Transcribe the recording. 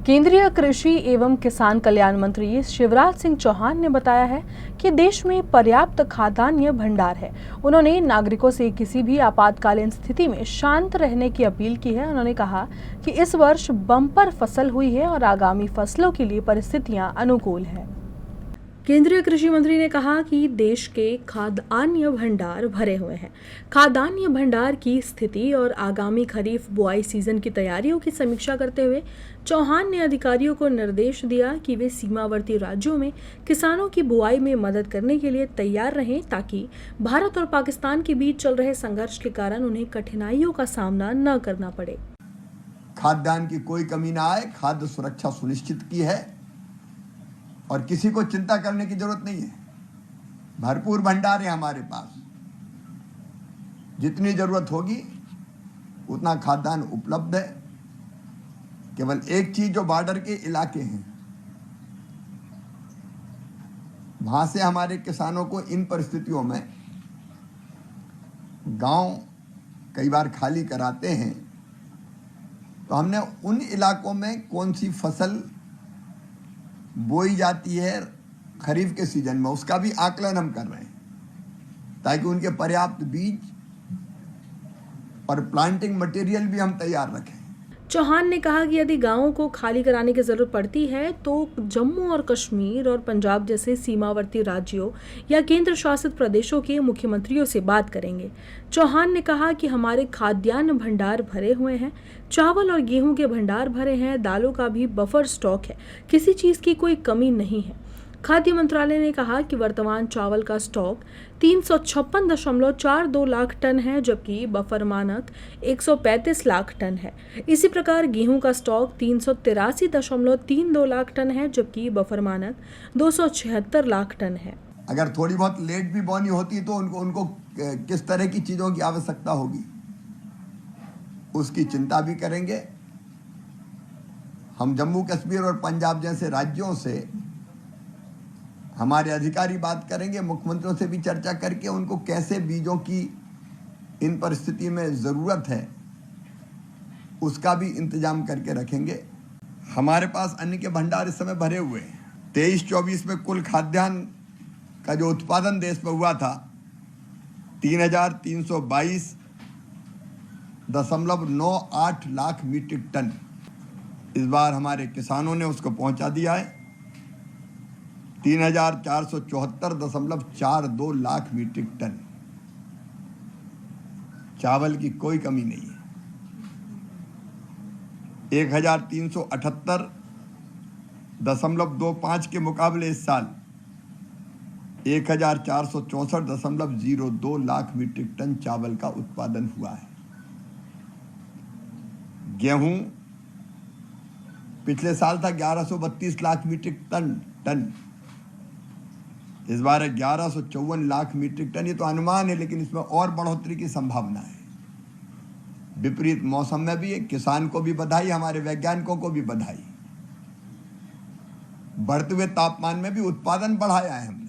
केंद्रीय कृषि एवं किसान कल्याण मंत्री शिवराज सिंह चौहान ने बताया है कि देश में पर्याप्त खाद्यान्न भंडार है। उन्होंने नागरिकों से किसी भी आपातकालीन स्थिति में शांत रहने की अपील की है। उन्होंने कहा कि इस वर्ष बम्पर फसल हुई है और आगामी फसलों के लिए परिस्थितियां अनुकूल है। केंद्रीय कृषि मंत्री ने कहा कि देश के खाद्यान्न भंडार भरे हुए हैं। खाद्यान्न भंडार की स्थिति और आगामी खरीफ बुआई सीजन की तैयारियों की समीक्षा करते हुए चौहान ने अधिकारियों को निर्देश दिया कि वे सीमावर्ती राज्यों में किसानों की बुआई में मदद करने के लिए तैयार रहें, ताकि भारत और पाकिस्तान के बीच चल रहे संघर्ष के कारण उन्हें कठिनाइयों का सामना न करना पड़े। खाद्यान्न की कोई कमी ना आए, खाद्य सुरक्षा सुनिश्चित की है और किसी को चिंता करने की जरूरत नहीं है। भरपूर भंडार है हमारे पास, जितनी जरूरत होगी उतना खाद्यान्न उपलब्ध है। केवल एक चीज, जो बॉर्डर के इलाके हैं वहां से हमारे किसानों को इन परिस्थितियों में गांव कई बार खाली कराते हैं, तो हमने उन इलाकों में कौन सी फसल बोई जाती है खरीफ के सीजन में, उसका भी आकलन हम कर रहे हैं, ताकि उनके पर्याप्त बीज और प्लांटिंग मटेरियल भी हम तैयार रखें। चौहान ने कहा कि यदि गांवों को खाली कराने की जरूरत पड़ती है तो जम्मू और कश्मीर और पंजाब जैसे सीमावर्ती राज्यों या केंद्र शासित प्रदेशों के मुख्यमंत्रियों से बात करेंगे। चौहान ने कहा कि हमारे खाद्यान्न भंडार भरे हुए हैं, चावल और गेहूं के भंडार भरे हैं, दालों का भी बफर स्टॉक है, किसी चीज की कोई कमी नहीं है। खाद्य मंत्रालय ने कहा कि वर्तमान चावल का स्टॉक 356.42 लाख टन है, जबकि बफर मानक 135 लाख टन है। इसी प्रकार गेहूं का स्टॉक 383.32 लाख टन है, जबकि बफर मानक 276 लाख टन है। अगर थोड़ी बहुत लेट भी बोनी होती तो उनको किस तरह की चीजों की आवश्यकता होगी, उसकी चिंता भी करेंगे। हम जम्मू कश्मीर और पंजाब जैसे राज्यों से हमारे अधिकारी बात करेंगे, मुख्यमंत्रियों से भी चर्चा करके उनको कैसे बीजों की इन परिस्थिति में ज़रूरत है उसका भी इंतजाम करके रखेंगे। हमारे पास अन्न के भंडार इस समय भरे हुए हैं। 23-24 में कुल खाद्यान्न का जो उत्पादन देश में हुआ था 3,322.98 लाख मीट्रिक टन। इस बार हमारे किसानों ने उसको पहुंचा दिया है 3,474.42 लाख मीट्रिक टन। चावल की कोई कमी नहीं है। 1,378.25 के मुकाबले इस साल 1,464.02 लाख मीट्रिक टन चावल का उत्पादन हुआ है। गेहूं पिछले साल था 1132 लाख मीट्रिक टन, इस बार 1154 लाख मीट्रिक टन। ये तो अनुमान है, लेकिन इसमें और बढ़ोतरी की संभावना है। विपरीत मौसम में भी किसान को भी बधाई, हमारे वैज्ञानिकों को भी बधाई। बढ़ते हुए तापमान में भी उत्पादन बढ़ाया है हमने।